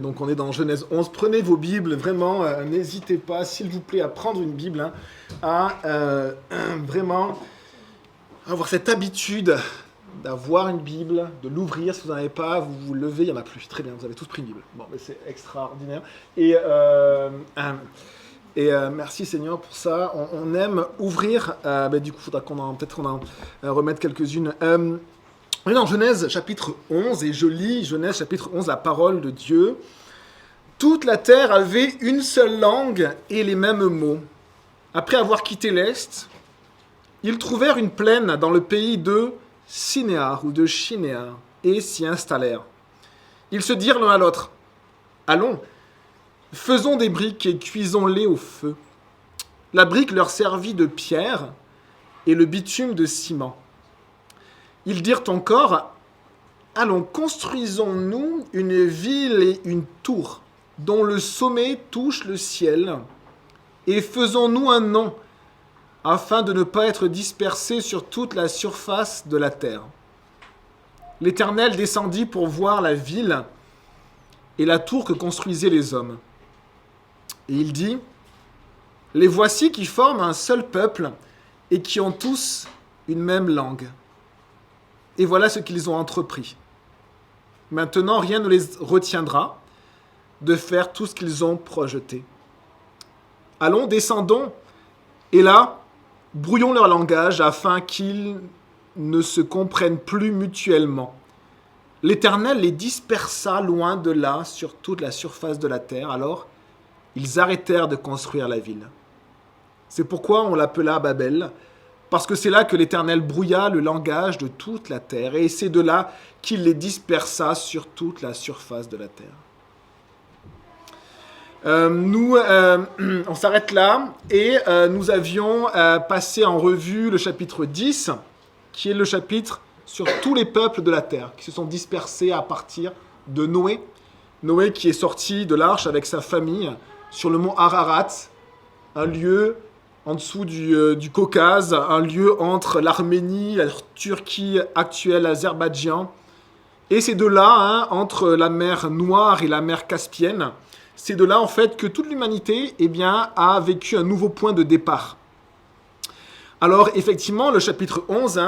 donc on est dans Genèse 11. Prenez vos Bibles, vraiment, n'hésitez pas, s'il vous plaît, à prendre une Bible, hein, à vraiment avoir cette habitude d'avoir une Bible, de l'ouvrir. Si vous n'en avez pas, vous vous levez, il n'y en a plus. Très bien, vous avez tous pris une Bible. Bon, mais c'est extraordinaire. Et merci Seigneur pour ça. On aime ouvrir. Du coup, il faudra peut-être qu'on en remette quelques-unes. On est dans Genèse chapitre 11 et je lis Genèse chapitre 11, la parole de Dieu. Toute la terre avait une seule langue et les mêmes mots. Après avoir quitté l'Est, ils trouvèrent une plaine dans le pays de Sinéar ou de Shinéar et s'y installèrent. Ils se dirent l'un à l'autre, « Allons, faisons des briques et cuisons-les au feu. » La brique leur servit de pierre et le bitume de ciment. Ils dirent encore, « Allons, construisons-nous une ville et une tour, dont le sommet touche le ciel, et faisons-nous un nom, afin de ne pas être dispersés sur toute la surface de la terre. » L'Éternel descendit pour voir la ville et la tour que construisaient les hommes. Et il dit, « Les voici qui forment un seul peuple et qui ont tous une même langue. » Et voilà ce qu'ils ont entrepris. Maintenant, rien ne les retiendra de faire tout ce qu'ils ont projeté. Allons, descendons, et là, brouillons leur langage afin qu'ils ne se comprennent plus mutuellement. L'Éternel les dispersa loin de là sur toute la surface de la terre. Alors, ils arrêtèrent de construire la ville. C'est pourquoi on l'appela Babel, parce que c'est là que l'Éternel brouilla le langage de toute la terre, et c'est de là qu'il les dispersa sur toute la surface de la terre. On s'arrête là, et nous avions passé en revue le chapitre 10, qui est le chapitre sur tous les peuples de la terre, qui se sont dispersés à partir de Noé. Noé qui est sorti de l'arche avec sa famille sur le mont Ararat, un lieu en dessous du Caucase, un lieu entre l'Arménie, la Turquie actuelle, l'Azerbaïdjan. Et c'est de là, entre la mer Noire et la mer Caspienne, c'est de là en fait que toute l'humanité a vécu un nouveau point de départ. Alors effectivement, le chapitre 11,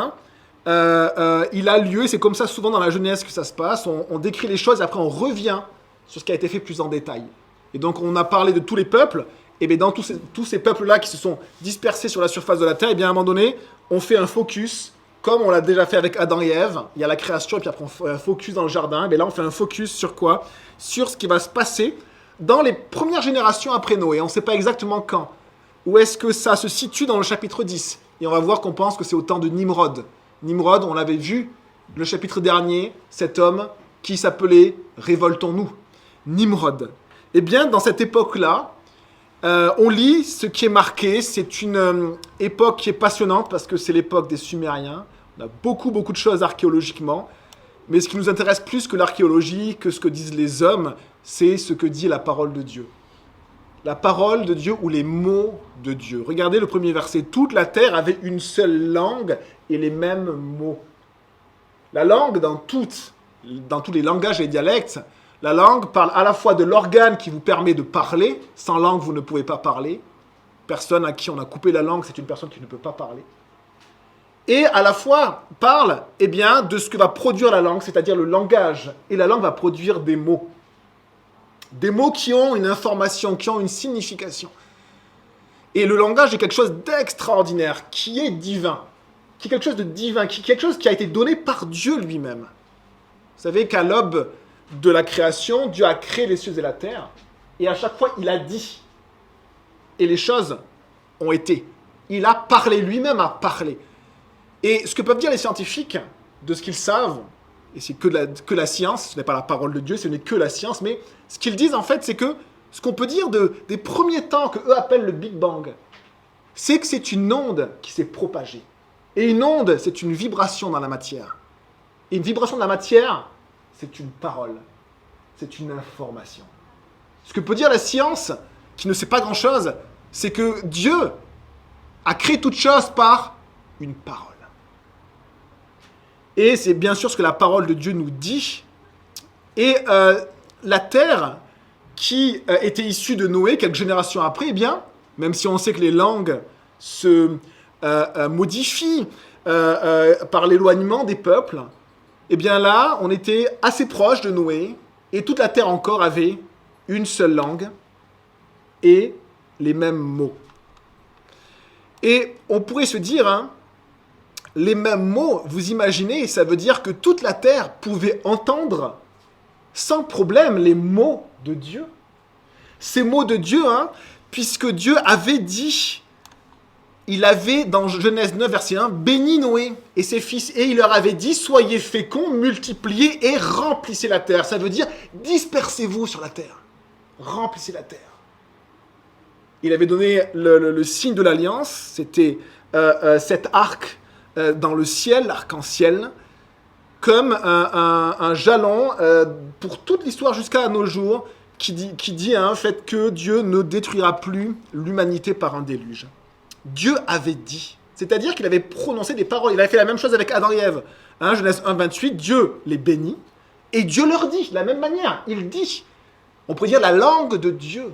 il a lieu, et c'est comme ça souvent dans la Genèse que ça se passe, on décrit les choses et après on revient sur ce qui a été fait plus en détail. Et donc on a parlé de tous les peuples, et bien dans tous ces peuples-là qui se sont dispersés sur la surface de la terre, et bien à un moment donné, on fait un focus, comme on l'a déjà fait avec Adam et Ève. Il y a la création, et puis après on fait un focus dans le jardin. Et là on fait un focus sur quoi? Sur ce qui va se passer dans les premières générations après Noé. On ne sait pas exactement quand. Où est-ce que ça se situe dans le chapitre 10? Et on va voir qu'on pense que c'est au temps de Nimrod. Nimrod, on l'avait vu le chapitre dernier, cet homme qui s'appelait « Révoltons-nous », Nimrod. Eh bien, dans cette époque-là, on lit ce qui est marqué. C'est une époque qui est passionnante parce que c'est l'époque des Sumériens. On a beaucoup de choses archéologiquement. Mais ce qui nous intéresse plus que l'archéologie, que ce que disent les hommes, c'est ce que dit la parole de Dieu. La parole de Dieu ou les mots de Dieu. Regardez le premier verset. Toute la terre avait une seule langue et les mêmes mots. La langue, dans tous les langages et dialectes, la langue parle à la fois de l'organe qui vous permet de parler. Sans langue, vous ne pouvez pas parler. Personne à qui on a coupé la langue, c'est une personne qui ne peut pas parler. Et à la fois parle de ce que va produire la langue, c'est-à-dire le langage. Et la langue va produire des mots. Des mots qui ont une information, qui ont une signification. Et le langage est quelque chose d'extraordinaire, qui est divin. Qui est quelque chose de divin, qui est quelque chose qui a été donné par Dieu lui-même. Vous savez qu'à l'aube de la création, Dieu a créé les cieux et la terre, et à chaque fois, il a dit. Et les choses ont été. Il a parlé, lui-même a parlé. Et ce que peuvent dire les scientifiques, de ce qu'ils savent, et c'est que la science, ce n'est pas la parole de Dieu, ce n'est que la science, mais ce qu'ils disent en fait, c'est que ce qu'on peut dire des premiers temps que eux appellent le Big Bang, c'est que c'est une onde qui s'est propagée. Et une onde, c'est une vibration dans la matière. Et une vibration de la matière, c'est une parole, c'est une information. Ce que peut dire la science, qui ne sait pas grand-chose, c'est que Dieu a créé toute chose par une parole. Et c'est bien sûr ce que la parole de Dieu nous dit. Et la terre qui était issue de Noé quelques générations après, eh bien, même si on sait que les langues se modifient par l'éloignement des peuples, eh bien là, on était assez proche de Noé, et toute la terre encore avait une seule langue et les mêmes mots. Et on pourrait se dire, hein, les mêmes mots, vous imaginez, ça veut dire que toute la terre pouvait entendre sans problème les mots de Dieu. Ces mots de Dieu, hein, puisque Dieu avait dit, il avait, dans Genèse 9, verset 1, béni Noé et ses fils, et il leur avait dit, soyez féconds, multipliez et remplissez la terre. Ça veut dire, dispersez-vous sur la terre, remplissez la terre. Il avait donné le signe de l'alliance, c'était cet arc dans le ciel, l'arc-en-ciel, comme un jalon pour toute l'histoire jusqu'à nos jours, qui dit hein, fait que Dieu ne détruira plus l'humanité par un déluge. Dieu avait dit, c'est-à-dire qu'il avait prononcé des paroles. Il avait fait la même chose avec Adam et Ève. Hein, Genèse 1, 28, Dieu les bénit, et Dieu leur dit, de la même manière, il dit, on pourrait dire la langue de Dieu,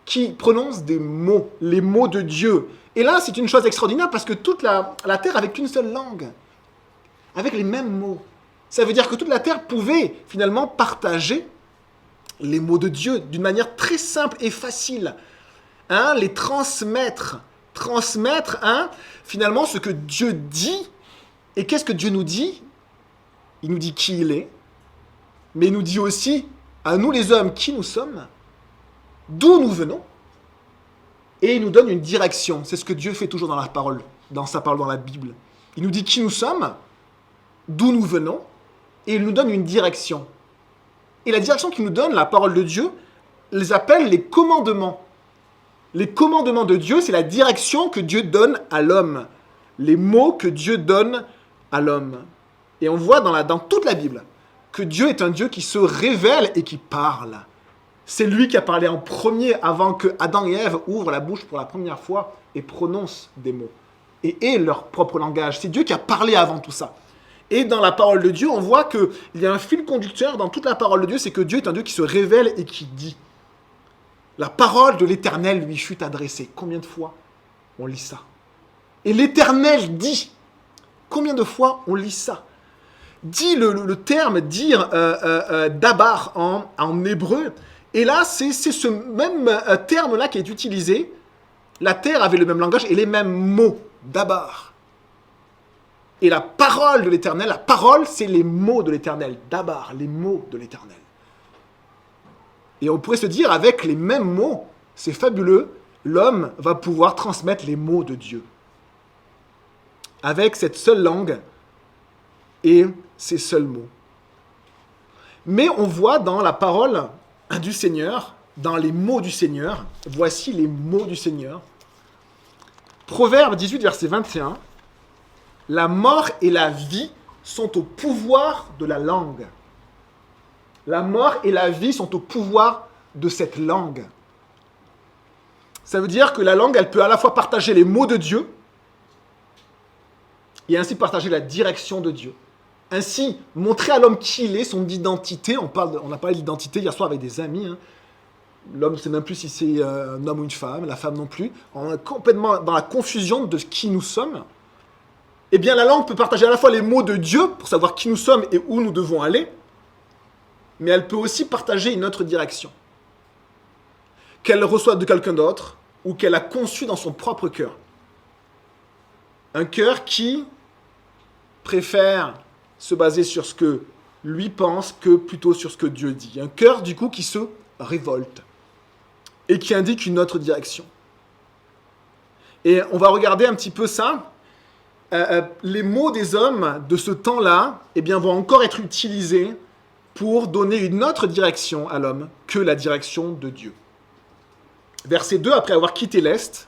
qui prononce des mots, les mots de Dieu. Et là, c'est une chose extraordinaire, parce que toute la terre avait qu'une seule langue, avec les mêmes mots. Ça veut dire que toute la terre pouvait finalement partager les mots de Dieu d'une manière très simple et facile. Hein, les transmettre, hein, finalement ce que Dieu dit. Et qu'est-ce que Dieu nous dit? Il nous dit qui il est, mais il nous dit aussi à nous les hommes qui nous sommes, d'où nous venons, et il nous donne une direction. C'est ce que Dieu fait toujours dans la parole, dans sa parole, dans la Bible. Il nous dit qui nous sommes, d'où nous venons, et il nous donne une direction. Et la direction qu'il nous donne, la parole de Dieu, les appelle les commandements. Les commandements de Dieu, c'est la direction que Dieu donne à l'homme. Les mots que Dieu donne à l'homme. Et on voit dans toute la Bible que Dieu est un Dieu qui se révèle et qui parle. C'est lui qui a parlé en premier avant que Adam et Ève ouvrent la bouche pour la première fois et prononcent des mots. Et aient leur propre langage. C'est Dieu qui a parlé avant tout ça. Et dans la parole de Dieu, on voit qu'il y a un fil conducteur dans toute la parole de Dieu, c'est que Dieu est un Dieu qui se révèle et qui dit. La parole de l'Éternel lui fut adressée. Combien de fois on lit ça? Et l'Éternel dit. Combien de fois on lit ça? Dit le terme dire dabar en hébreu. Et là, c'est ce même terme-là qui est utilisé. La terre avait le même langage et les mêmes mots. Dabar. Et la parole de l'Éternel, la parole, c'est les mots de l'Éternel. Dabar, les mots de l'Éternel. Et on pourrait se dire, avec les mêmes mots, c'est fabuleux, l'homme va pouvoir transmettre les mots de Dieu. Avec cette seule langue et ces seuls mots. Mais on voit dans la parole du Seigneur, dans les mots du Seigneur, voici les mots du Seigneur. Proverbe 18, verset 21, « La mort et la vie sont au pouvoir de la langue. » La mort et la vie sont au pouvoir de cette langue. Ça veut dire que la langue, elle peut à la fois partager les mots de Dieu et ainsi partager la direction de Dieu. Ainsi, montrer à l'homme qui il est, son identité. On a parlé d'identité hier soir avec des amis. Hein. L'homme ne sait même plus si c'est un homme ou une femme, la femme non plus. On est complètement dans la confusion de qui nous sommes. Eh bien, la langue peut partager à la fois les mots de Dieu pour savoir qui nous sommes et où nous devons aller, mais elle peut aussi partager une autre direction qu'elle reçoit de quelqu'un d'autre ou qu'elle a conçue dans son propre cœur. Un cœur qui préfère se baser sur ce que lui pense que plutôt sur ce que Dieu dit. Un cœur, du coup, qui se révolte et qui indique une autre direction. Et on va regarder un petit peu ça. Les mots des hommes de ce temps-là, eh bien, vont encore être utilisés pour donner une autre direction à l'homme que la direction de Dieu. Verset 2, après avoir quitté l'Est,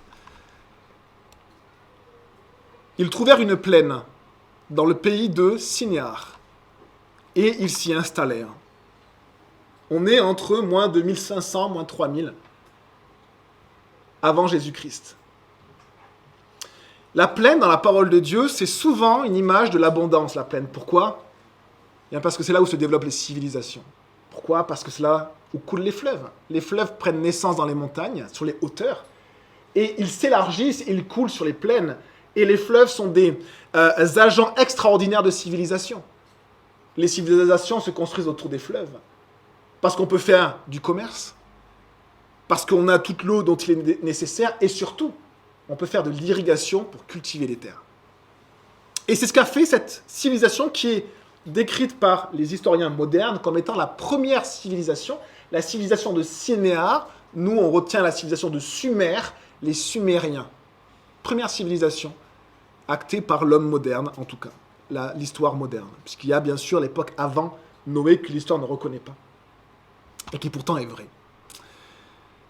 ils trouvèrent une plaine dans le pays de Sinéar, et ils s'y installèrent. On est entre moins 2500, moins 3000 avant Jésus-Christ. La plaine, dans la parole de Dieu, c'est souvent une image de l'abondance, la plaine. Pourquoi ? Bien parce que c'est là où se développent les civilisations. Pourquoi? Parce que c'est là où coulent les fleuves. Les fleuves prennent naissance dans les montagnes, sur les hauteurs, et ils s'élargissent et ils coulent sur les plaines. Et les fleuves sont des agents extraordinaires de civilisation. Les civilisations se construisent autour des fleuves. Parce qu'on peut faire du commerce, parce qu'on a toute l'eau dont il est nécessaire, et surtout, on peut faire de l'irrigation pour cultiver les terres. Et c'est ce qu'a fait cette civilisation qui est décrite par les historiens modernes comme étant la première civilisation, la civilisation de Sinéar. Nous, on retient la civilisation de Sumer, les Sumériens. Première civilisation actée par l'homme moderne, en tout cas, l'histoire moderne. Puisqu'il y a bien sûr l'époque avant Noé que l'histoire ne reconnaît pas. Et qui pourtant est vraie.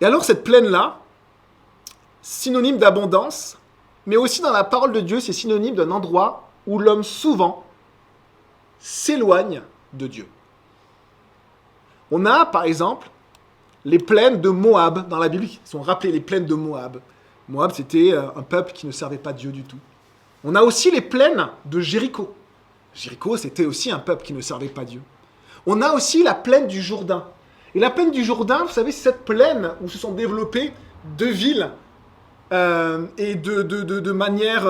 Et alors cette plaine-là, synonyme d'abondance, mais aussi dans la parole de Dieu, c'est synonyme d'un endroit où l'homme souvent s'éloigne de Dieu. On a, par exemple, les plaines de Moab dans la Bible, qui sont rappelées les plaines de Moab. Moab, c'était un peuple qui ne servait pas Dieu du tout. On a aussi les plaines de Jéricho. Jéricho, c'était aussi un peuple qui ne servait pas Dieu. On a aussi la plaine du Jourdain. Et la plaine du Jourdain, vous savez, c'est cette plaine où se sont développées deux villes et de manière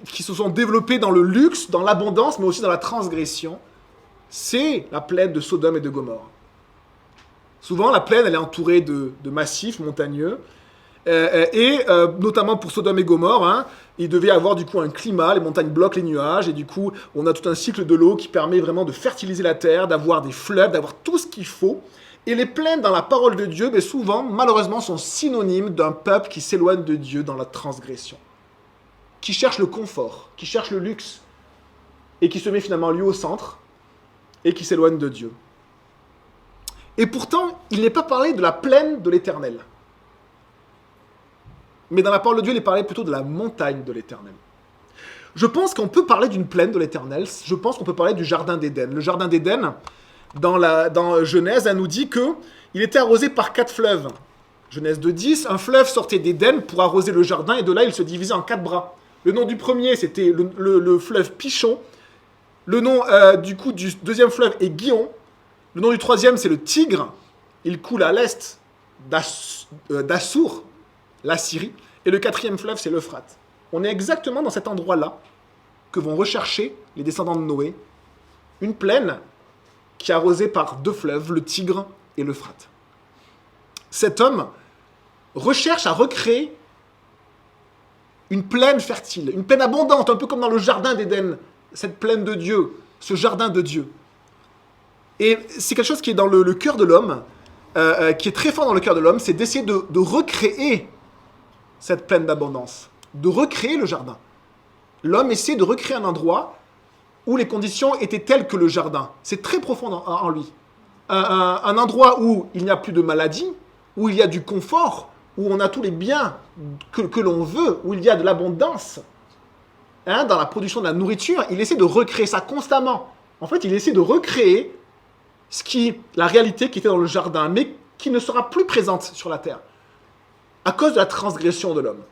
qui se sont développées dans le luxe, dans l'abondance, mais aussi dans la transgression. C'est la plaine de Sodome et de Gomorrhe. Souvent, la plaine, elle est entourée de massifs montagneux. Notamment pour Sodome et Gomorrhe, il devait y avoir du coup un climat, les montagnes bloquent les nuages, et du coup, on a tout un cycle de l'eau qui permet vraiment de fertiliser la terre, d'avoir des fleuves, d'avoir tout ce qu'il faut. Et les plaines dans la parole de Dieu, mais souvent, malheureusement, sont synonymes d'un peuple qui s'éloigne de Dieu dans la transgression, qui cherche le confort, qui cherche le luxe, et qui se met finalement lui au centre, et qui s'éloigne de Dieu. Et pourtant, il n'est pas parlé de la plaine de l'Éternel. Mais dans la parole de Dieu, il est parlé plutôt de la montagne de l'Éternel. Je pense qu'on peut parler d'une plaine de l'Éternel. Je pense qu'on peut parler du jardin d'Éden. Le jardin d'Éden, dans Genèse, elle nous dit qu'il était arrosé par 4 fleuves. Genèse 2:10, un fleuve sortait d'Éden pour arroser le jardin, et de là, il se divisait en 4 bras. Le nom du premier, c'était le fleuve Pichon. Le nom du deuxième fleuve est Gihon. Le nom du troisième, c'est le Tigre. Il coule à l'est d'Assour, la Syrie. Et le quatrième fleuve, c'est l'Euphrate. On est exactement dans cet endroit-là que vont rechercher les descendants de Noé. Une plaine qui est arrosée par 2 fleuves, le Tigre et l'Euphrate. Cet homme recherche à recréer une plaine fertile, une plaine abondante, un peu comme dans le jardin d'Éden, cette plaine de Dieu, ce jardin de Dieu. Et c'est quelque chose qui est dans le cœur de l'homme, qui est très fort dans le cœur de l'homme, c'est d'essayer de recréer cette plaine d'abondance, de recréer le jardin. L'homme essaie de recréer un endroit où les conditions étaient telles que le jardin. C'est très profond en lui. Un endroit où il n'y a plus de maladie, où il y a du confort, où on a tous les biens que l'on veut, où il y a de l'abondance. Dans la production de la nourriture, il essaie de recréer ça constamment. En fait, il essaie de recréer la réalité qui était dans le jardin, mais qui ne sera plus présente sur la terre, à cause de la transgression de l'homme.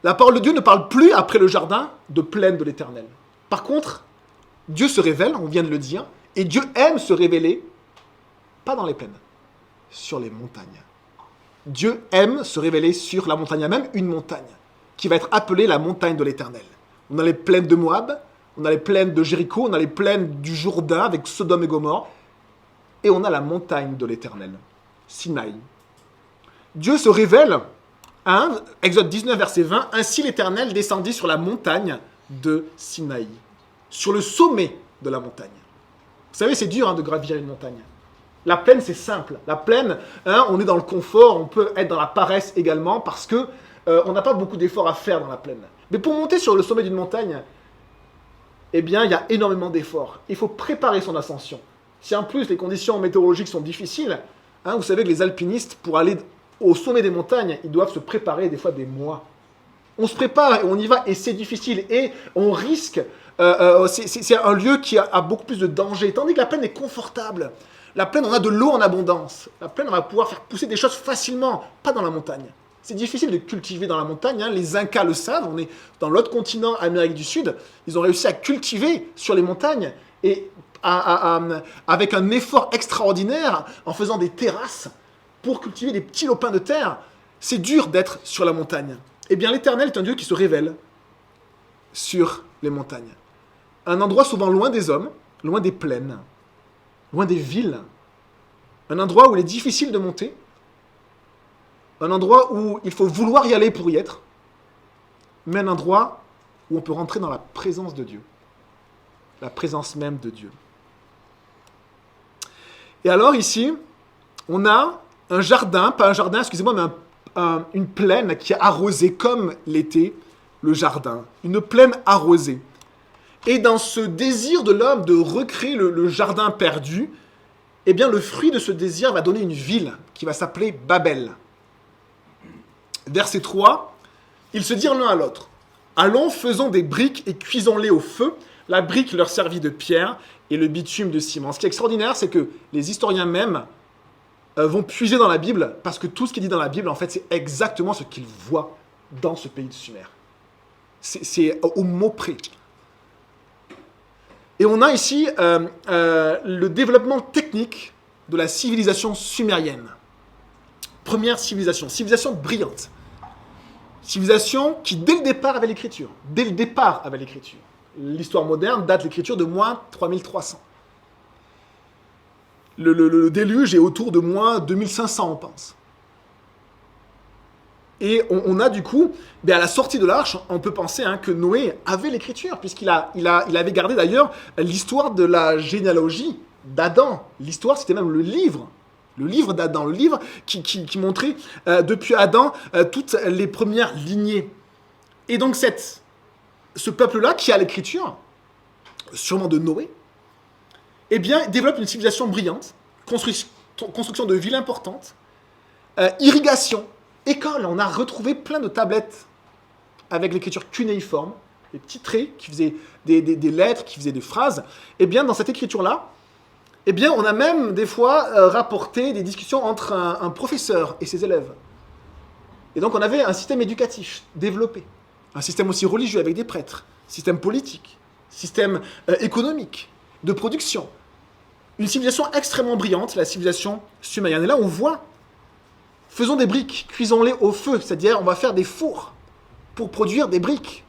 La parole de Dieu ne parle plus, après le jardin, de plaine de l'Éternel. Par contre, Dieu se révèle, on vient de le dire, et Dieu aime se révéler, pas dans les plaines, sur les montagnes. Dieu aime se révéler sur la montagne, il y a même une montagne, qui va être appelée la montagne de l'Éternel. On a les plaines de Moab, on a les plaines de Jéricho, on a les plaines du Jourdain avec Sodome et Gomorrhe, et on a la montagne de l'Éternel, Sinaï. Dieu se révèle, Exode 19, verset 20, « Ainsi l'Éternel descendit sur la montagne de Sinaï, sur le sommet de la montagne. » Vous savez, c'est dur de gravir une montagne. La plaine, c'est simple. La plaine, on est dans le confort, on peut être dans la paresse également, parce que on n'a pas beaucoup d'efforts à faire dans la plaine. Mais pour monter sur le sommet d'une montagne, eh bien, il y a énormément d'efforts. Il faut préparer son ascension. Si en plus les conditions météorologiques sont difficiles, vous savez que les alpinistes, pour aller au sommet des montagnes, ils doivent se préparer des fois des mois. On se prépare et on y va et c'est difficile et on risque. C'est un lieu qui a beaucoup plus de danger, tandis que la plaine est confortable. La plaine, on a de l'eau en abondance. La plaine, on va pouvoir faire pousser des choses facilement, pas dans la montagne. C'est difficile de cultiver dans la montagne, les Incas le savent, on est dans l'autre continent, Amérique du Sud, ils ont réussi à cultiver sur les montagnes, et avec un effort extraordinaire, en faisant des terrasses pour cultiver des petits lopins de terre. C'est dur d'être sur la montagne. Eh bien, l'Éternel est un Dieu qui se révèle sur les montagnes. Un endroit souvent loin des hommes, loin des plaines, loin des villes. Un endroit où il est difficile de monter. Un endroit où il faut vouloir y aller pour y être. Mais un endroit où on peut rentrer dans la présence de Dieu. La présence même de Dieu. Et alors ici, on a un jardin, pas un jardin, excusez-moi, mais une plaine qui est arrosée comme l'était le jardin. Une plaine arrosée. Et dans ce désir de l'homme de recréer le jardin perdu, eh bien le fruit de ce désir va donner une ville qui va s'appeler Babel. Verset 3, ils se dirent l'un à l'autre, allons, faisons des briques et cuisons-les au feu. La brique leur servit de pierre et le bitume de ciment. Ce qui est extraordinaire, c'est que les historiens même vont puiser dans la Bible, parce que tout ce qui est dit dans la Bible, en fait, c'est exactement ce qu'ils voient dans ce pays de Sumer. C'est au mot près. Et on a ici le développement technique de la civilisation sumérienne. Première civilisation brillante. Civilisation qui, dès le départ, avait l'écriture. Dès le départ, avait l'écriture. L'histoire moderne date de l'écriture de moins 3300. Le déluge est autour de moins 2500, on pense. Et on a du coup, à la sortie de l'arche, on peut penser que Noé avait l'écriture, puisqu'il avait gardé d'ailleurs l'histoire de la généalogie d'Adam. L'histoire, c'était même le livre d'Adam, le livre qui montrait depuis Adam toutes les premières lignées. Et donc ce peuple-là, qui a l'écriture, sûrement de Noé, eh bien, développe une civilisation brillante, construction de villes importantes, irrigation, école. On a retrouvé plein de tablettes avec l'écriture cunéiforme, des petits traits qui faisaient des lettres, qui faisaient des phrases. Eh bien, dans cette écriture-là, eh bien, on a même des fois rapporté des discussions entre un professeur et ses élèves. Et donc, on avait un système éducatif développé, un système aussi religieux avec des prêtres, système politique, système économique, de production. Une civilisation extrêmement brillante, la civilisation sumérienne. Et là, on voit, faisons des briques, cuisons-les au feu, c'est-à-dire on va faire des fours pour produire des briques.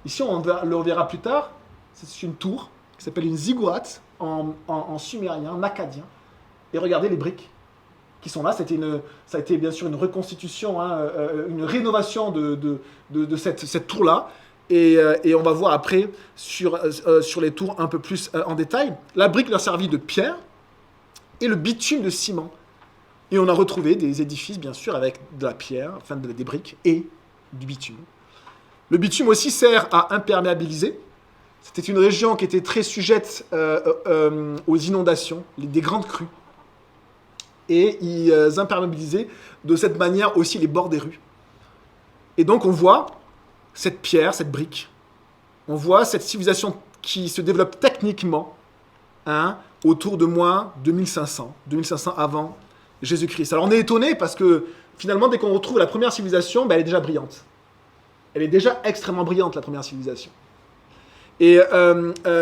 Ici, on le reverra plus tard, c'est une tour qui s'appelle une ziggurat en sumérien, en akkadien. Et regardez les briques qui sont là. Ça a été bien sûr une reconstitution, une rénovation de cette tour-là. Et on va voir après sur les tours un peu plus en détail. La brique leur servit de pierre et le bitume de ciment. Et on a retrouvé des édifices, bien sûr, avec de la pierre, enfin des briques et du bitume. Le bitume aussi sert à imperméabiliser. C'était une région qui était très sujette aux inondations, des grandes crues. Et ils imperméabilisaient de cette manière aussi les bords des rues. Et donc on voit cette pierre, cette brique, on voit cette civilisation qui se développe techniquement autour de moins 2500 avant Jésus-Christ. Alors on est étonné parce que finalement, dès qu'on retrouve la première civilisation, elle est déjà brillante. Elle est déjà extrêmement brillante, la première civilisation. Et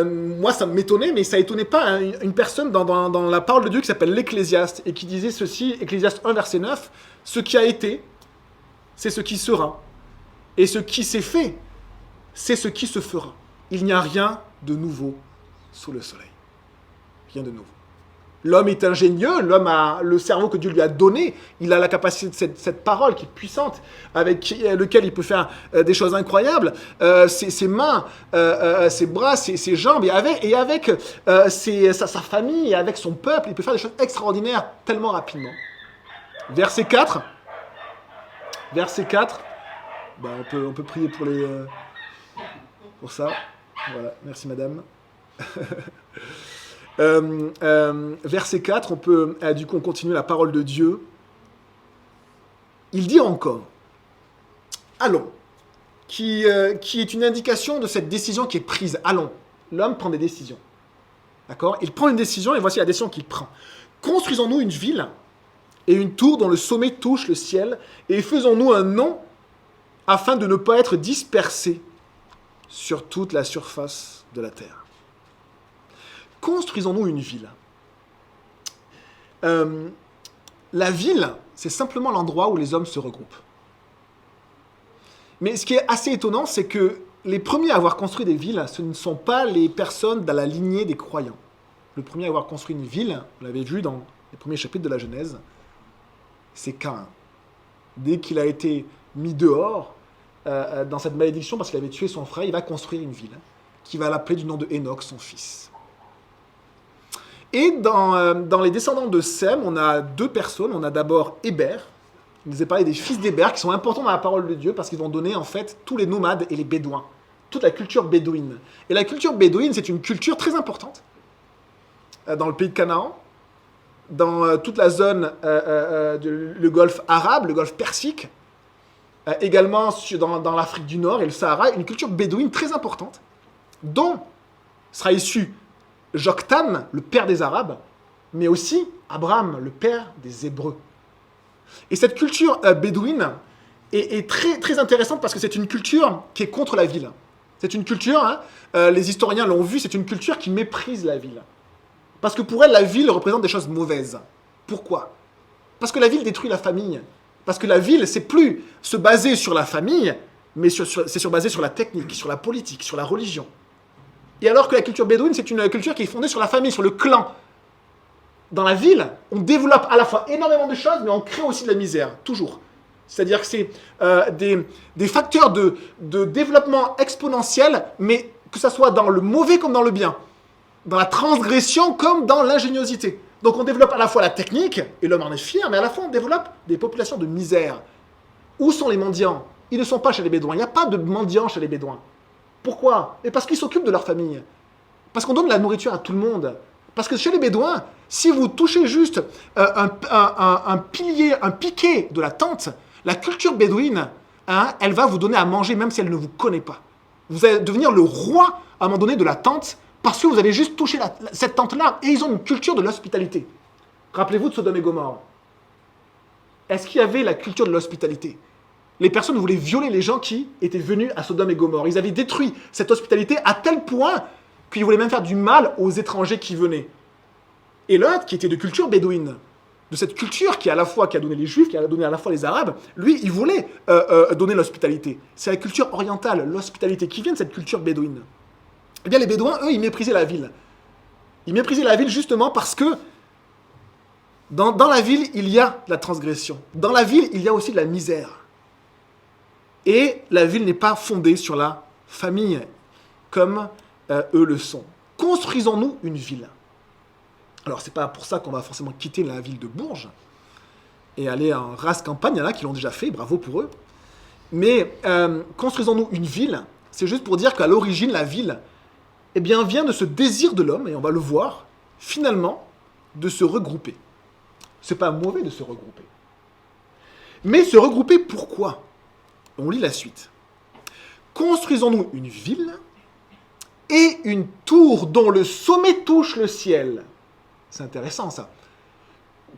moi, ça m'étonnait, mais ça étonnait pas une personne dans la parole de Dieu qui s'appelle l'Ecclésiaste et qui disait ceci, Ecclésiaste 1, verset 9, « Ce qui a été, c'est ce qui sera. Et ce qui s'est fait, c'est ce qui se fera. Il n'y a rien de nouveau sous le soleil. » Rien de nouveau. L'homme est ingénieux, l'homme a le cerveau que Dieu lui a donné, il a la capacité de cette parole qui est puissante, avec lequel il peut faire des choses incroyables, ses mains, ses bras, ses jambes, et avec sa famille, et avec son peuple, il peut faire des choses extraordinaires tellement rapidement. Verset 4, on peut prier pour ça. Voilà, merci madame. Verset 4, on continue la parole de Dieu. Il dit encore, allons, qui est une indication de cette décision qui est prise. Allons, l'homme prend des décisions. D'accord ? Il prend une décision et voici la décision qu'il prend. Construisons-nous une ville et une tour dont le sommet touche le ciel et faisons-nous un nom afin de ne pas être dispersés sur toute la surface de la terre. Construisons-nous une ville. La ville, c'est simplement l'endroit où les hommes se regroupent. Mais ce qui est assez étonnant, c'est que les premiers à avoir construit des villes, ce ne sont pas les personnes dans la lignée des croyants. Le premier à avoir construit une ville, vous l'avez vu dans les premiers chapitres de la Genèse, c'est Caïn. Dès qu'il a été mis dehors, dans cette malédiction, parce qu'il avait tué son frère, il va construire une ville, qui va l'appeler du nom de Enoch, son fils. Et dans les descendants de Sem, on a deux personnes. On a d'abord Héber. Il nous est parlé des fils d'Héber, qui sont importants dans la parole de Dieu, parce qu'ils vont donner en fait tous les nomades et les bédouins. Toute la culture bédouine. Et la culture bédouine, c'est une culture très importante dans le pays de Canaan, dans toute la zone, le golfe arabe, le golfe persique, également dans l'Afrique du Nord et le Sahara, une culture bédouine très importante, dont sera issu Jokhtan, le père des Arabes, mais aussi Abraham, le père des Hébreux. Et cette culture bédouine est très, très intéressante parce que c'est une culture qui est contre la ville. C'est une culture, les historiens l'ont vu, c'est une culture qui méprise la ville. Parce que pour elle, la ville représente des choses mauvaises. Pourquoi ? Parce que la ville détruit la famille. Parce que la ville, c'est plus se baser sur la famille, mais c'est basé sur la technique, sur la politique, sur la religion. Et alors que la culture bédouine, c'est une culture qui est fondée sur la famille, sur le clan. Dans la ville, on développe à la fois énormément de choses, mais on crée aussi de la misère, toujours. C'est-à-dire que c'est des facteurs de développement exponentiel, mais que ça soit dans le mauvais comme dans le bien. Dans la transgression comme dans l'ingéniosité. Donc on développe à la fois la technique, et l'homme en est fier, mais à la fois on développe des populations de misère. Où sont les mendiants ? Ils ne sont pas chez les Bédouins. Il n'y a pas de mendiants chez les Bédouins. Pourquoi ? Et parce qu'ils s'occupent de leur famille. Parce qu'on donne de la nourriture à tout le monde. Parce que chez les Bédouins, si vous touchez juste un pilier, un piquet de la tente, la culture bédouine, elle va vous donner à manger même si elle ne vous connaît pas. Vous allez devenir le roi à un moment donné de la tente parce que vous allez juste toucher cette tente-là. Et ils ont une culture de l'hospitalité. Rappelez-vous de Sodome et Gomorrhe. Est-ce qu'il y avait la culture de l'hospitalité ? Les personnes voulaient violer les gens qui étaient venus à Sodome et Gomorrhe. Ils avaient détruit cette hospitalité à tel point qu'ils voulaient même faire du mal aux étrangers qui venaient. Et Lot, qui était de culture bédouine, de cette culture qui a donné les Juifs, qui a donné à la fois les Arabes, lui, il voulait donner l'hospitalité. C'est la culture orientale, l'hospitalité, qui vient de cette culture bédouine. Eh bien, les Bédouins, eux, ils méprisaient la ville. Ils méprisaient la ville justement parce que dans la ville, il y a de la transgression. Dans la ville, il y a aussi de la misère. Et la ville n'est pas fondée sur la famille, comme eux le sont. Construisons-nous une ville. Alors, c'est pas pour ça qu'on va forcément quitter la ville de Bourges et aller en race campagne. Il y en a qui l'ont déjà fait, bravo pour eux. Mais construisons-nous une ville, c'est juste pour dire qu'à l'origine, la ville, eh bien, vient de ce désir de l'homme, et on va le voir, finalement, de se regrouper. C'est pas mauvais de se regrouper. Mais se regrouper, pourquoi ? On lit la suite. Construisons-nous une ville et une tour dont le sommet touche le ciel. C'est intéressant, ça.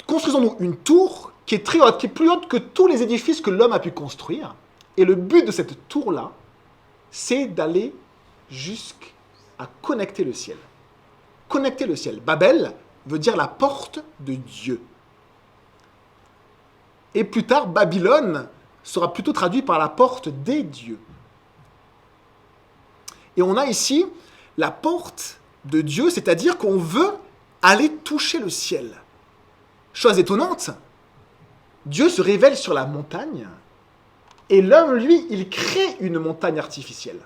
Construisons-nous une tour qui est très haute, qui est plus haute que tous les édifices que l'homme a pu construire. Et le but de cette tour-là, c'est d'aller jusqu'à connecter le ciel. Connecter le ciel. Babel veut dire la porte de Dieu. Et plus tard, Babylone sera plutôt traduit par la porte des dieux. Et on a ici la porte de Dieu, c'est-à-dire qu'on veut aller toucher le ciel. Chose étonnante, Dieu se révèle sur la montagne, et l'homme, lui, il crée une montagne artificielle.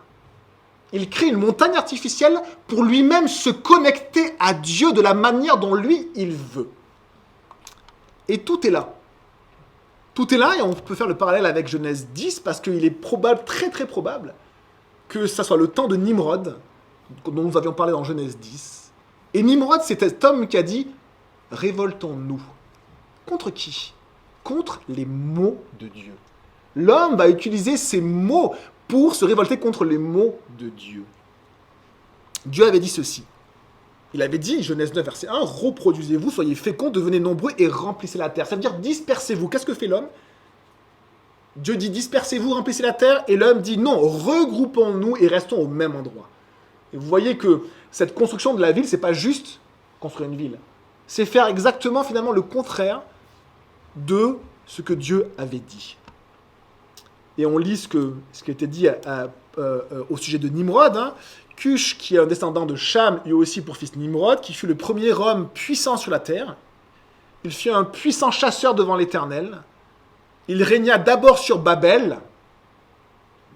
Il crée une montagne artificielle pour lui-même se connecter à Dieu de la manière dont lui, il veut. Et tout est là. Tout est là, et on peut faire le parallèle avec Genèse 10, parce qu'il est probable, très très probable, que ça soit le temps de Nimrod, dont nous avions parlé dans Genèse 10. Et Nimrod, c'est cet homme qui a dit « Révoltons-nous ». Contre qui ? Contre les mots de Dieu. L'homme va utiliser ces mots pour se révolter contre les mots de Dieu. Dieu avait dit ceci. Il avait dit, Genèse 9, verset 1, « Reproduisez-vous, soyez féconds, devenez nombreux et remplissez la terre. » Ça veut dire « dispersez-vous ». Qu'est-ce que fait l'homme ? Dieu dit « dispersez-vous, remplissez la terre ». Et l'homme dit « Non, regroupons-nous et restons au même endroit ». Et vous voyez que cette construction de la ville, c'est pas juste construire une ville. C'est faire exactement, finalement, le contraire de ce que Dieu avait dit. Et on lit ce qui a été dit au sujet de Nimrod. Hein. Cush, qui est un descendant de Cham, eut aussi pour fils Nimrod, qui fut le premier homme puissant sur la terre. Il fut un puissant chasseur devant l'Éternel. Il régna d'abord sur Babel,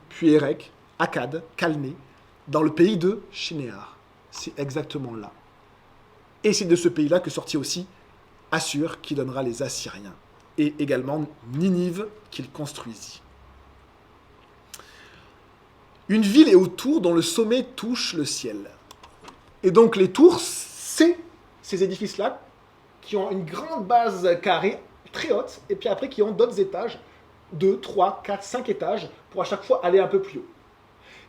puis Érec, Akkad, Calné, dans le pays de Shinéar. C'est exactement là. Et c'est de ce pays-là que sortit aussi Assur, qui donnera les Assyriens. Et également Ninive, qu'il construisit. Une ville est autour dont le sommet touche le ciel. Et donc les tours, c'est ces édifices-là qui ont une grande base carrée très haute, et puis après qui ont d'autres étages, 2, 3, 4, 5 étages, pour à chaque fois aller un peu plus haut.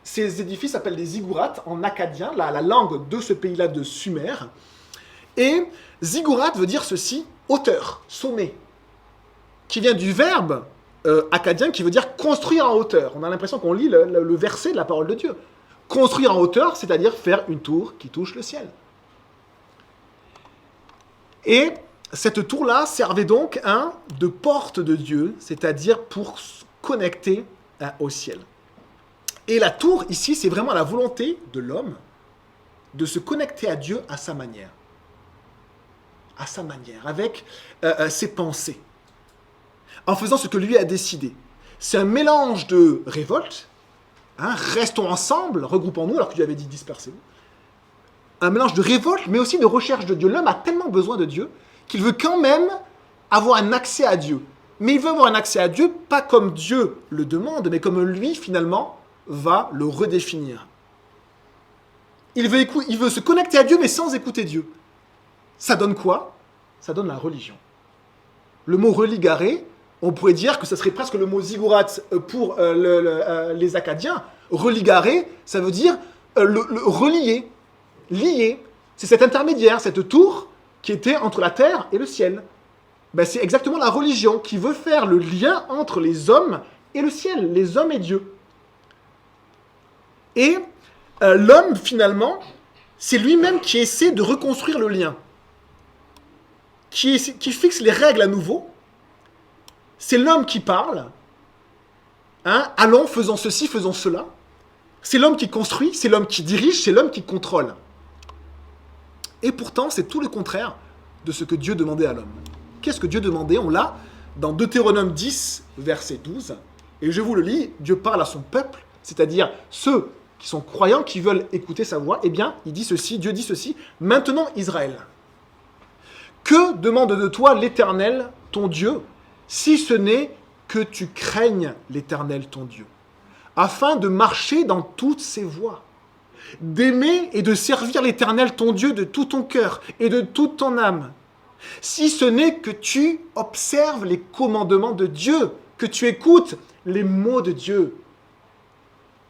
Ces édifices s'appellent des ziggourats en akkadien, la langue de ce pays-là de Sumer. Et ziggurat veut dire ceci, hauteur, sommet, qui vient du verbe akkadien qui veut dire construire en hauteur. On a l'impression qu'on lit le verset de la parole de Dieu. Construire en hauteur, c'est-à-dire faire une tour qui touche le ciel. Et cette tour-là servait donc de porte de Dieu, c'est-à-dire pour se connecter au ciel. Et la tour, ici, c'est vraiment la volonté de l'homme de se connecter à Dieu à sa manière. À sa manière, avec ses pensées. En faisant ce que lui a décidé. C'est un mélange de révolte, restons ensemble, regroupons-nous, alors que Dieu avait dit dispersez-vous. Un mélange de révolte, mais aussi de recherche de Dieu. L'homme a tellement besoin de Dieu qu'il veut quand même avoir un accès à Dieu. Mais il veut avoir un accès à Dieu, pas comme Dieu le demande, mais comme lui, finalement, va le redéfinir. Il veut se connecter à Dieu, mais sans écouter Dieu. Ça donne quoi? Ça donne la religion. Le mot religaré, on pourrait dire que ça serait presque le mot ziggurat pour les Akkadiens. Religaré, ça veut dire le relier, lier. C'est cet intermédiaire, cette tour qui était entre la terre et le ciel. Ben, c'est exactement la religion qui veut faire le lien entre les hommes et le ciel, les hommes et Dieu. Et l'homme, finalement, c'est lui-même qui essaie de reconstruire le lien, qui fixe les règles à nouveau. C'est l'homme qui parle. Allons, faisons ceci, faisons cela. C'est l'homme qui construit, c'est l'homme qui dirige, c'est l'homme qui contrôle. Et pourtant, c'est tout le contraire de ce que Dieu demandait à l'homme. Qu'est-ce que Dieu demandait? On l'a dans Deutéronome 10, verset 12. Et je vous le lis, Dieu parle à son peuple, c'est-à-dire ceux qui sont croyants, qui veulent écouter sa voix. Eh bien, il dit ceci, Dieu dit ceci. Maintenant, Israël, que demande de toi l'Éternel, ton Dieu, si ce n'est que tu craignes l'Éternel, ton Dieu, afin de marcher dans toutes ses voies, d'aimer et de servir l'Éternel, ton Dieu, de tout ton cœur et de toute ton âme, si ce n'est que tu observes les commandements de Dieu, que tu écoutes les mots de Dieu.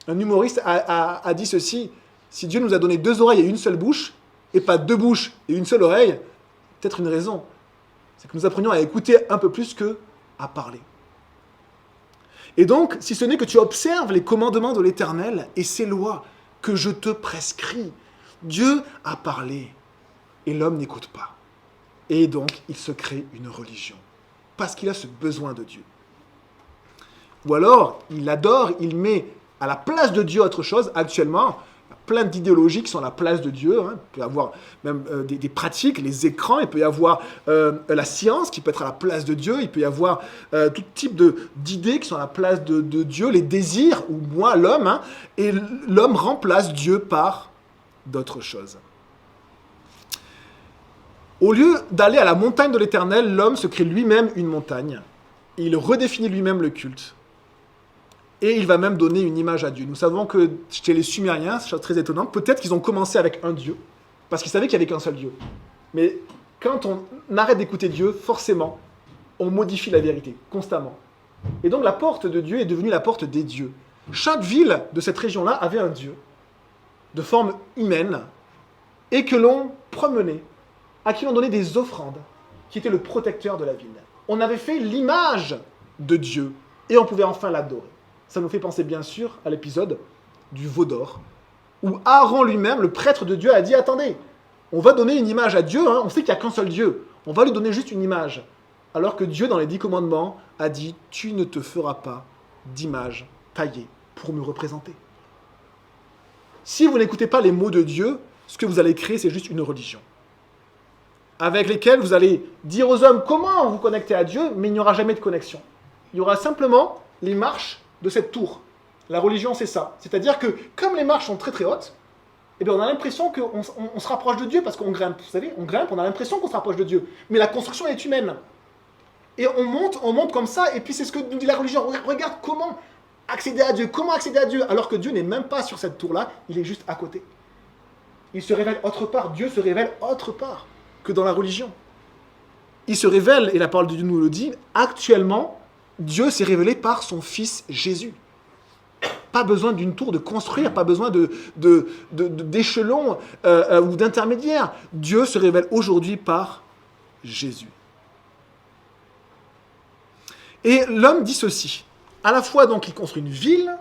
Un humoriste a dit ceci, si Dieu nous a donné 2 oreilles et une seule bouche, et pas 2 bouches et une seule oreille, peut-être une raison, c'est que nous apprenions à écouter un peu plus que à parler. Et donc, si ce n'est que tu observes les commandements de l'Éternel et ses lois que je te prescris, Dieu a parlé et l'homme n'écoute pas. Et donc, il se crée une religion parce qu'il a ce besoin de Dieu. Ou alors, il adore, il met à la place de Dieu autre chose. Actuellement, il y a plein d'idéologies qui sont à la place de Dieu. Il peut y avoir même des pratiques, les écrans. Il peut y avoir la science qui peut être à la place de Dieu. Il peut y avoir tout type d'idées qui sont à la place de Dieu. Les désirs, ou moi, l'homme. Et l'homme remplace Dieu par d'autres choses. Au lieu d'aller à la montagne de l'Éternel, l'homme se crée lui-même une montagne. Il redéfinit lui-même le culte. Et il va même donner une image à Dieu. Nous savons que chez les Sumériens, c'est chose très étonnante, peut-être qu'ils ont commencé avec un Dieu, parce qu'ils savaient qu'il n'y avait qu'un seul Dieu. Mais quand on arrête d'écouter Dieu, forcément, on modifie la vérité, constamment. Et donc la porte de Dieu est devenue la porte des dieux. Chaque ville de cette région-là avait un Dieu, de forme humaine, et que l'on promenait, à qui l'on donnait des offrandes, qui était le protecteur de la ville. On avait fait l'image de Dieu, et on pouvait enfin l'adorer. Ça nous fait penser bien sûr à l'épisode du veau d'or, où Aaron lui-même, le prêtre de Dieu, a dit « Attendez, on va donner une image à Dieu, hein, on sait qu'il n'y a qu'un seul Dieu, on va lui donner juste une image. » Alors que Dieu, dans les 10 commandements, a dit « Tu ne te feras pas d'image taillée pour me représenter. » Si vous n'écoutez pas les mots de Dieu, ce que vous allez créer, c'est juste une religion, avec lesquelles vous allez dire aux hommes comment vous connecter à Dieu, mais il n'y aura jamais de connexion. Il y aura simplement les marches de cette tour. La religion, c'est ça. C'est-à-dire que, comme les marches sont très très hautes, eh bien, on a l'impression qu'on se rapproche de Dieu parce qu'on grimpe. Vous savez, on grimpe, on a l'impression qu'on se rapproche de Dieu. Mais la construction est humaine. Et on monte comme ça, et puis c'est ce que nous dit la religion. Regarde comment accéder à Dieu, alors que Dieu n'est même pas sur cette tour-là, il est juste à côté. Il se révèle autre part, Dieu se révèle autre part que dans la religion. Il se révèle, et la parole de Dieu nous le dit, actuellement, Dieu s'est révélé par son Fils Jésus. Pas besoin d'une tour de construire, pas besoin d'échelons ou d'intermédiaires. Dieu se révèle aujourd'hui par Jésus. Et l'homme dit ceci. À la fois, donc, il construit une ville,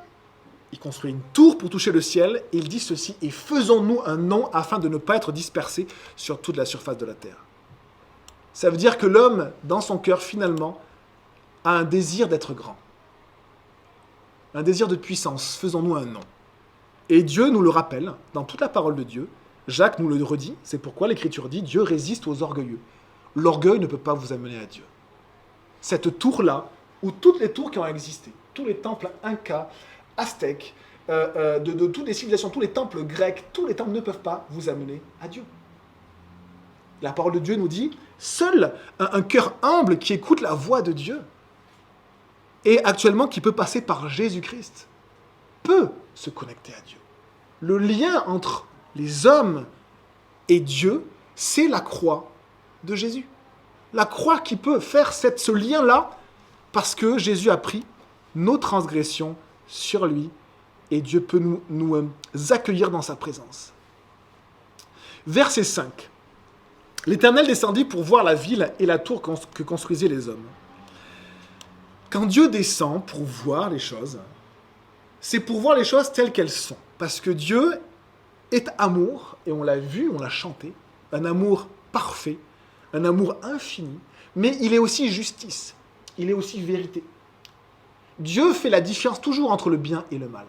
il construit une tour pour toucher le ciel, et il dit ceci, et faisons-nous un nom afin de ne pas être dispersés sur toute la surface de la terre. Ça veut dire que l'homme, dans son cœur, finalement, a un désir d'être grand. Un désir de puissance, faisons-nous un nom. Et Dieu nous le rappelle, dans toute la parole de Dieu, Jacques nous le redit, c'est pourquoi l'Écriture dit, Dieu résiste aux orgueilleux. L'orgueil ne peut pas vous amener à Dieu. Cette tour-là, ou toutes les tours qui ont existé, tous les temples incas, aztèques, de toutes les civilisations, tous les temples grecs, tous les temples ne peuvent pas vous amener à Dieu. La parole de Dieu nous dit, seul un cœur humble qui écoute la voix de Dieu, et actuellement qui peut passer par Jésus-Christ, peut se connecter à Dieu. Le lien entre les hommes et Dieu, c'est la croix de Jésus. La croix qui peut faire ce lien-là, parce que Jésus a pris nos transgressions sur lui, et Dieu peut nous accueillir dans sa présence. Verset 5. L'Éternel descendit pour voir la ville et la tour que construisaient les hommes. Quand Dieu descend pour voir les choses, c'est pour voir les choses telles qu'elles sont. Parce que Dieu est amour, et on l'a vu, on l'a chanté, un amour parfait, un amour infini, mais il est aussi justice, il est aussi vérité. Dieu fait la différence toujours entre le bien et le mal.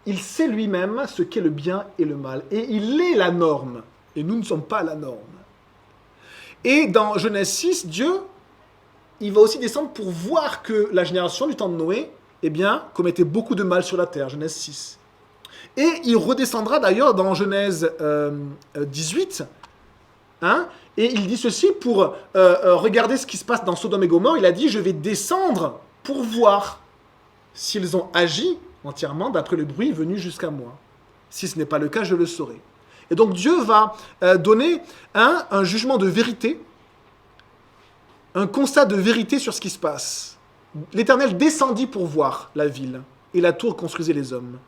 Il sait lui-même ce qu'est le bien et le mal, et il est la norme, et nous ne sommes pas la norme. Et dans Genèse 6, Dieu, il va aussi descendre pour voir que la génération du temps de Noé, eh bien, commettait beaucoup de mal sur la terre, Genèse 6. Et il redescendra d'ailleurs dans Genèse 18, hein, et il dit ceci pour regarder ce qui se passe dans Sodome et Gomorrhe. Il a dit, je vais descendre pour voir s'ils ont agi entièrement d'après le bruit venu jusqu'à moi. Si ce n'est pas le cas, je le saurai. Et donc Dieu va donner un jugement de vérité, un constat de vérité sur ce qui se passe. L'Éternel descendit pour voir la ville et la tour construisait les hommes.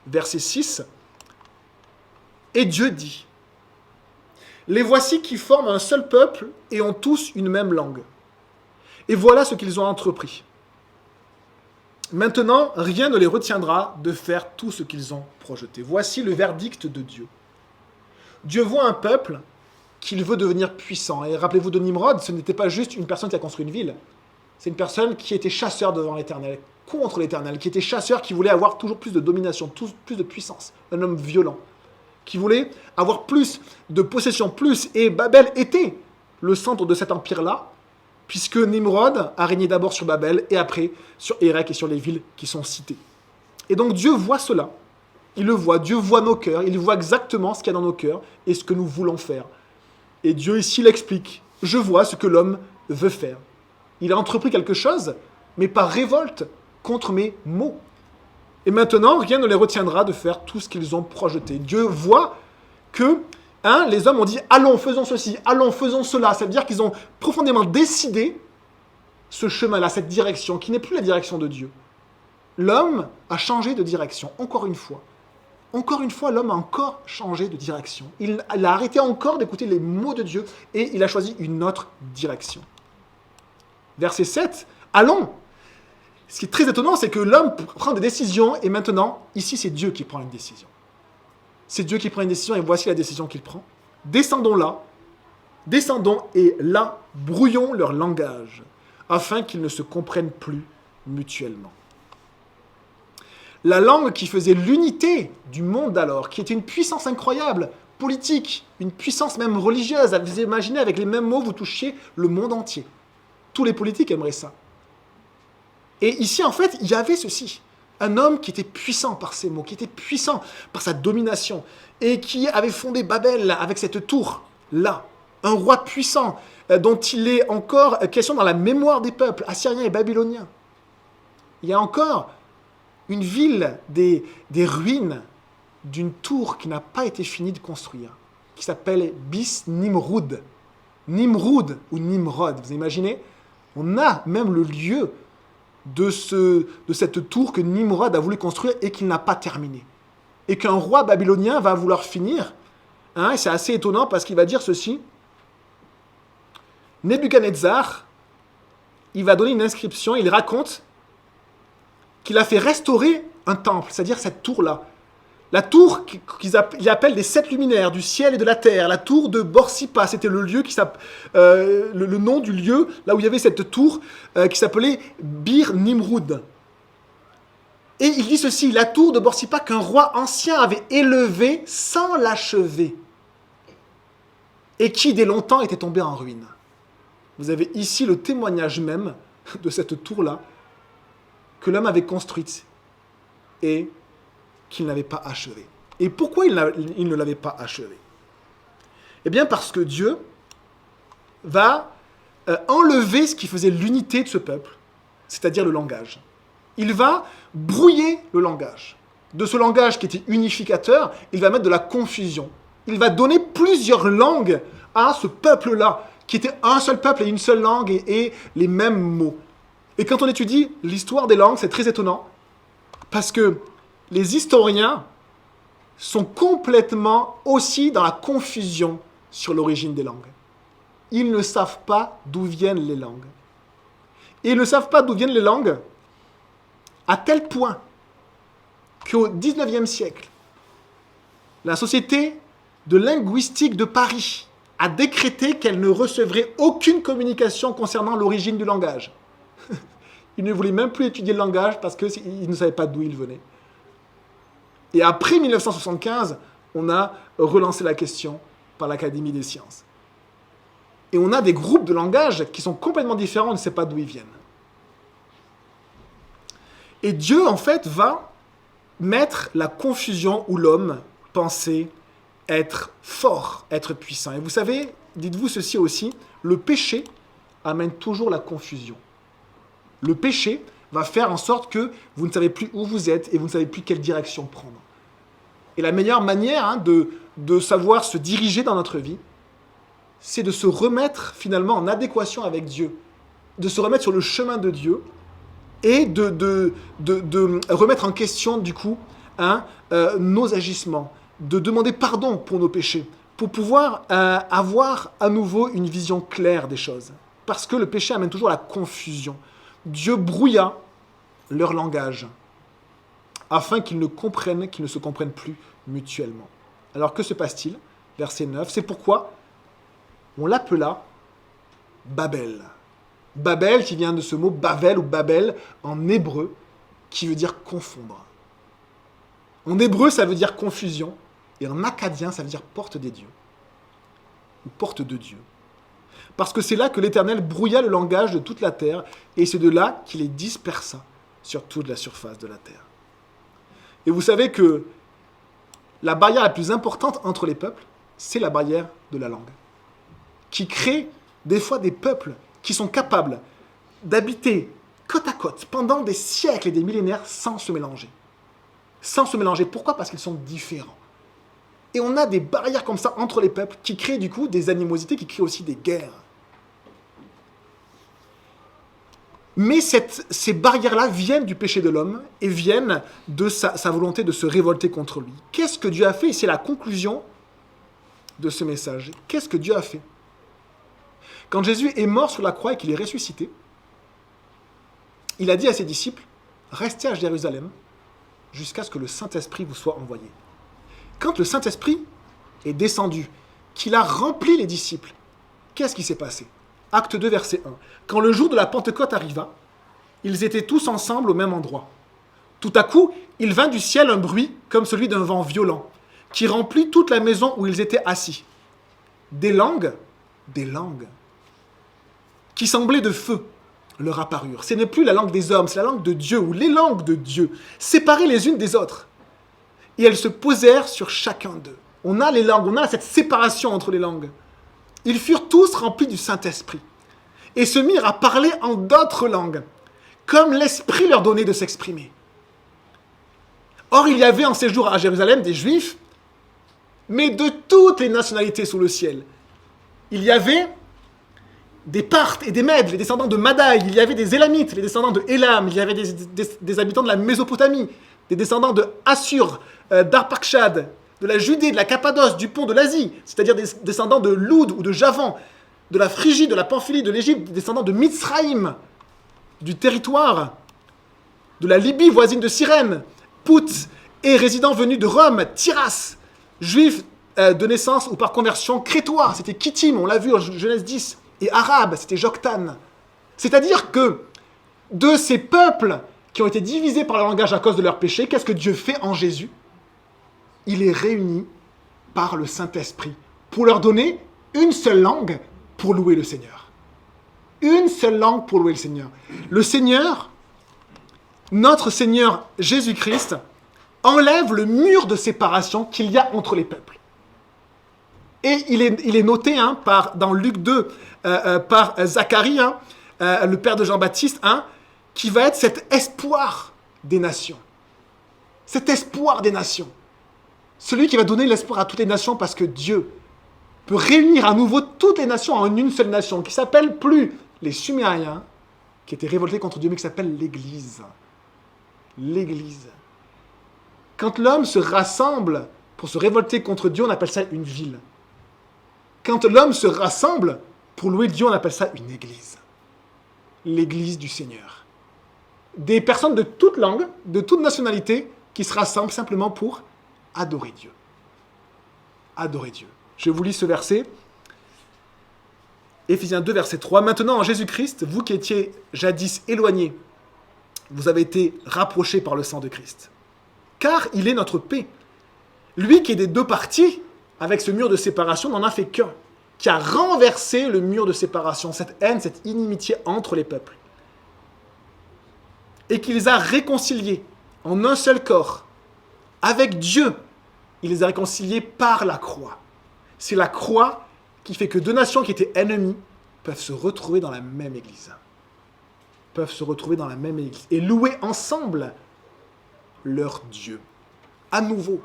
Verset 6. Et Dieu dit, les voici qui forment un seul peuple et ont tous une même langue. Et voilà ce qu'ils ont entrepris. Maintenant, rien ne les retiendra de faire tout ce qu'ils ont projeté. Voici le verdict de Dieu. Dieu voit un peuple qu'il veut devenir puissant. Et rappelez-vous de Nimrod, ce n'était pas juste une personne qui a construit une ville. C'est une personne qui était chasseur devant l'Éternel, contre l'Éternel, qui était chasseur, qui voulait avoir toujours plus de domination, plus de puissance. Un homme violent, qui voulait avoir plus de possession, plus. Et Babel était le centre de cet empire-là, puisque Nimrod a régné d'abord sur Babel et après sur Érec et sur les villes qui sont citées. Et donc Dieu voit cela. Il le voit. Dieu voit nos cœurs. Il voit exactement ce qu'il y a dans nos cœurs et ce que nous voulons faire. Et Dieu ici l'explique. Je vois ce que l'homme veut faire. Il a entrepris quelque chose, mais par révolte contre mes maux. Et maintenant, rien ne les retiendra de faire tout ce qu'ils ont projeté. Dieu voit que les hommes ont dit « Allons, faisons ceci, allons, faisons cela ». Ça veut dire qu'ils ont profondément décidé ce chemin-là, cette direction, qui n'est plus la direction de Dieu. L'homme a changé de direction, encore une fois. Encore une fois, l'homme a encore changé de direction. Il a arrêté encore d'écouter les mots de Dieu et il a choisi une autre direction. Verset 7, allons. Ce qui est très étonnant, c'est que l'homme prend des décisions et maintenant, ici, c'est Dieu qui prend une décision. C'est Dieu qui prend une décision et voici la décision qu'il prend. Descendons et là, brouillons leur langage, afin qu'ils ne se comprennent plus mutuellement. La langue qui faisait l'unité du monde alors, qui était une puissance incroyable, politique, une puissance même religieuse. Vous imaginez, avec les mêmes mots, vous touchiez le monde entier. Tous les politiques aimeraient ça. Et ici, en fait, il y avait ceci. Un homme qui était puissant par ses mots, qui était puissant par sa domination, et qui avait fondé Babel avec cette tour-là. Un roi puissant, dont il est encore question dans la mémoire des peuples, assyriens et babyloniens. Il y a encore une ville, des ruines d'une tour qui n'a pas été finie de construire, qui s'appelle Bis Nimrud. Nimrud ou Nimrod, vous imaginez? On a même le lieu de cette tour que Nimrod a voulu construire et qu'il n'a pas terminé. Et qu'un roi babylonien va vouloir finir. Et c'est assez étonnant parce qu'il va dire ceci. Nebuchadnezzar, il va donner une inscription, il raconte qu'il a fait restaurer un temple, c'est-à-dire cette tour-là. La tour qu'ils appellent les 7 luminaires du ciel et de la terre, la tour de Borsippa, c'était le lieu le nom du lieu là où il y avait cette tour qui s'appelait Bir Nimrud. Et il dit ceci, la tour de Borsippa qu'un roi ancien avait élevée sans l'achever et qui dès longtemps était tombée en ruine. Vous avez ici le témoignage même de cette tour-là que l'homme avait construite et qu'il n'avait pas achevé. Et pourquoi il ne l'avait pas achevé? Eh bien parce que Dieu va enlever ce qui faisait l'unité de ce peuple, c'est-à-dire le langage. Il va brouiller le langage. De ce langage qui était unificateur, il va mettre de la confusion. Il va donner plusieurs langues à ce peuple-là, qui était un seul peuple et une seule langue et les mêmes mots. Et quand on étudie l'histoire des langues, c'est très étonnant, parce que les historiens sont complètement aussi dans la confusion sur l'origine des langues. Ils ne savent pas d'où viennent les langues. Et ils ne savent pas d'où viennent les langues à tel point qu'au XIXe siècle, la Société de linguistique de Paris a décrété qu'elle ne recevrait aucune communication concernant l'origine du langage. Ils ne voulaient même plus étudier le langage parce qu'ils ne savaient pas d'où il venait. Et après 1975, on a relancé la question par l'Académie des sciences. Et on a des groupes de langage qui sont complètement différents, on ne sait pas d'où ils viennent. Et Dieu, en fait, va mettre la confusion où l'homme pensait être fort, être puissant. Et vous savez, dites-vous ceci aussi, le péché amène toujours la confusion. Le péché va faire en sorte que vous ne savez plus où vous êtes et vous ne savez plus quelle direction prendre. Et la meilleure manière de savoir se diriger dans notre vie, c'est de se remettre finalement en adéquation avec Dieu, de se remettre sur le chemin de Dieu et de remettre en question du coup nos agissements, de demander pardon pour nos péchés, pour pouvoir avoir à nouveau une vision claire des choses. Parce que le péché amène toujours la confusion. Dieu brouilla leur langage afin qu'ils ne se comprennent plus mutuellement. Alors que se passe-t-il? Verset 9, c'est pourquoi on l'appela Babel. Babel qui vient de ce mot Bavel ou Babel en hébreu qui veut dire confondre. En hébreu ça veut dire confusion et en akkadien ça veut dire porte des dieux ou porte de Dieu. Parce que c'est là que l'Éternel brouilla le langage de toute la terre et c'est de là qu'il les dispersa sur toute la surface de la terre. Et vous savez que la barrière la plus importante entre les peuples, c'est la barrière de la langue, qui crée des fois des peuples qui sont capables d'habiter côte à côte pendant des siècles et des millénaires sans se mélanger. Sans se mélanger. Pourquoi? Parce qu'ils sont différents. Et on a des barrières comme ça entre les peuples qui créent du coup des animosités, qui créent aussi des guerres. Mais ces barrières-là viennent du péché de l'homme et viennent de sa volonté de se révolter contre lui. Qu'est-ce que Dieu a fait? Et c'est la conclusion de ce message. Qu'est-ce que Dieu a fait? Quand Jésus est mort sur la croix et qu'il est ressuscité, il a dit à ses disciples, restez à Jérusalem jusqu'à ce que le Saint-Esprit vous soit envoyé. quand le Saint-Esprit est descendu, qu'il a rempli les disciples, qu'est-ce qui s'est passé? Acte 2, verset 1. Quand le jour de la Pentecôte arriva, ils étaient tous ensemble au même endroit. Tout à coup, il vint du ciel un bruit comme celui d'un vent violent, qui remplit toute la maison où ils étaient assis. Des langues, qui semblaient de feu, leur apparurent. Ce n'est plus la langue des hommes, c'est la langue de Dieu, ou les langues de Dieu, séparées les unes des autres. Et elles se posèrent sur chacun d'eux. On a les langues, on a cette séparation entre les langues. Ils furent tous remplis du Saint-Esprit et se mirent à parler en d'autres langues, comme l'Esprit leur donnait de s'exprimer. Or, il y avait en séjour à Jérusalem des Juifs, mais de toutes les nationalités sous le ciel. Il y avait des Parthes et des Mèdes, les descendants de Madaï. Il y avait des Élamites, les descendants de Élam. Il y avait des habitants de la Mésopotamie, des descendants de Assur, d'Arpachshad, de la Judée, de la Cappadoce, du pont de l'Asie, c'est-à-dire des descendants de Loud ou de Javan, de la Phrygie, de la Pamphylie, de l'Égypte, des descendants de Mitzraïm, du territoire, de la Libye voisine de Cyrène, Pout, et résidents venus de Rome, Tyras, juifs de naissance ou par conversion crétois, c'était Kittim, on l'a vu en Genèse 10, et arabes, c'était Joktan. C'est-à-dire que de ces peuples qui ont été divisés par le langage à cause de leur péché, qu'est-ce que Dieu fait en Jésus? Il les réunit par le Saint-Esprit pour leur donner une seule langue pour louer le Seigneur. Une seule langue pour louer le Seigneur. Le Seigneur, notre Seigneur Jésus-Christ, enlève le mur de séparation qu'il y a entre les peuples. Et il est noté dans Luc 2 par Zacharie, le père de Jean-Baptiste, qui va être cet espoir des nations. Cet espoir des nations. Celui qui va donner l'espoir à toutes les nations parce que Dieu peut réunir à nouveau toutes les nations en une seule nation, qui s'appelle plus les Sumériens, qui étaient révoltés contre Dieu, mais qui s'appelle l'Église. L'Église. Quand l'homme se rassemble pour se révolter contre Dieu, on appelle ça une ville. Quand l'homme se rassemble pour louer Dieu, on appelle ça une église. L'église du Seigneur. Des personnes de toute langue, de toute nationalité, qui se rassemblent simplement pour adorer Dieu. Adorer Dieu. Je vous lis ce verset. Éphésiens 2, verset 3. Maintenant, en Jésus-Christ, vous qui étiez jadis éloignés, vous avez été rapprochés par le sang de Christ. Car il est notre paix. Lui qui est des deux parties, avec ce mur de séparation, n'en a fait qu'un, qui a renversé le mur de séparation, cette haine, cette inimitié entre les peuples. Et qui les a réconciliés en un seul corps, avec Dieu. Il les a réconciliés par la croix. C'est la croix qui fait que deux nations qui étaient ennemies peuvent se retrouver dans la même église. Peuvent se retrouver dans la même église et louer ensemble leur Dieu. À nouveau,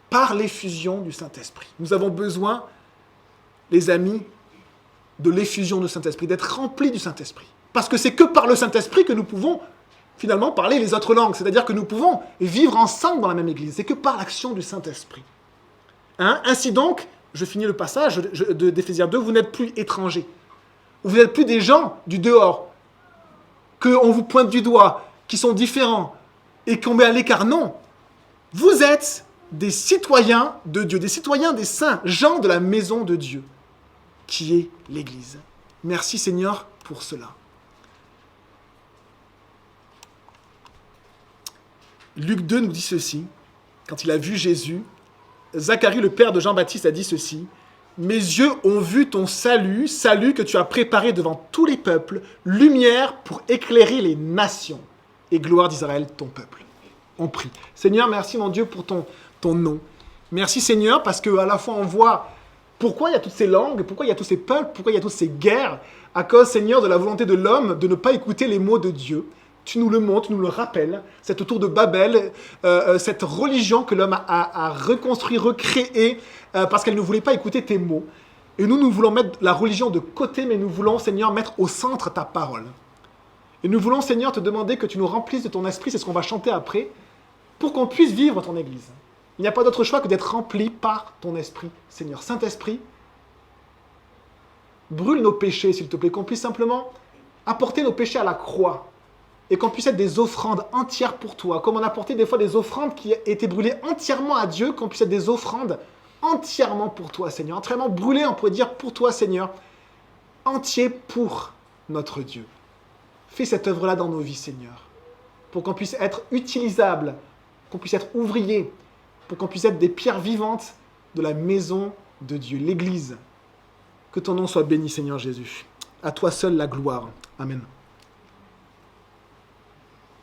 par l'effusion du Saint-Esprit. Nous avons besoin, les amis, de l'effusion du Saint-Esprit, d'être remplis du Saint-Esprit. Parce que c'est que par le Saint-Esprit que nous pouvons finalement parler les autres langues. C'est-à-dire que nous pouvons vivre ensemble dans la même église. C'est que par l'action du Saint-Esprit. Ainsi donc, je finis le passage d'Éphésiens 2, vous n'êtes plus étrangers. Vous n'êtes plus des gens du dehors, qu'on vous pointe du doigt, qui sont différents et qu'on met à l'écart. Non, vous êtes des citoyens de Dieu, des citoyens des saints, gens de la maison de Dieu, qui est l'Église. Merci Seigneur pour cela. Luc 2 nous dit ceci, quand il a vu Jésus, Zacharie, le père de Jean-Baptiste, a dit ceci, « Mes yeux ont vu ton salut, salut que tu as préparé devant tous les peuples, lumière pour éclairer les nations, et gloire d'Israël, ton peuple. » On prie. Seigneur, merci mon Dieu pour ton nom. Merci Seigneur, parce qu'à la fois on voit pourquoi il y a toutes ces langues, pourquoi il y a tous ces peuples, pourquoi il y a toutes ces guerres, à cause Seigneur de la volonté de l'homme de ne pas écouter les mots de Dieu. Tu nous le montres, tu nous le rappelles, cette tour de Babel, cette religion que l'homme a reconstruit, recréée, parce qu'elle ne voulait pas écouter tes mots. Et nous voulons mettre la religion de côté, mais nous voulons, Seigneur, mettre au centre ta parole. Et nous voulons, Seigneur, te demander que tu nous remplisses de ton esprit, c'est ce qu'on va chanter après, pour qu'on puisse vivre ton Église. Il n'y a pas d'autre choix que d'être rempli par ton esprit, Seigneur. Saint-Esprit, brûle nos péchés, s'il te plaît, qu'on puisse simplement apporter nos péchés à la croix, et qu'on puisse être des offrandes entières pour toi, comme on apportait des fois des offrandes qui étaient brûlées entièrement à Dieu, qu'on puisse être des offrandes entièrement pour toi, Seigneur, entièrement brûlées, on pourrait dire pour toi, Seigneur, entier pour notre Dieu. Fais cette œuvre-là dans nos vies, Seigneur, pour qu'on puisse être utilisable, qu'on puisse être ouvrier, pour qu'on puisse être des pierres vivantes de la maison de Dieu, l'Église. Que ton nom soit béni, Seigneur Jésus. À toi seul la gloire. Amen.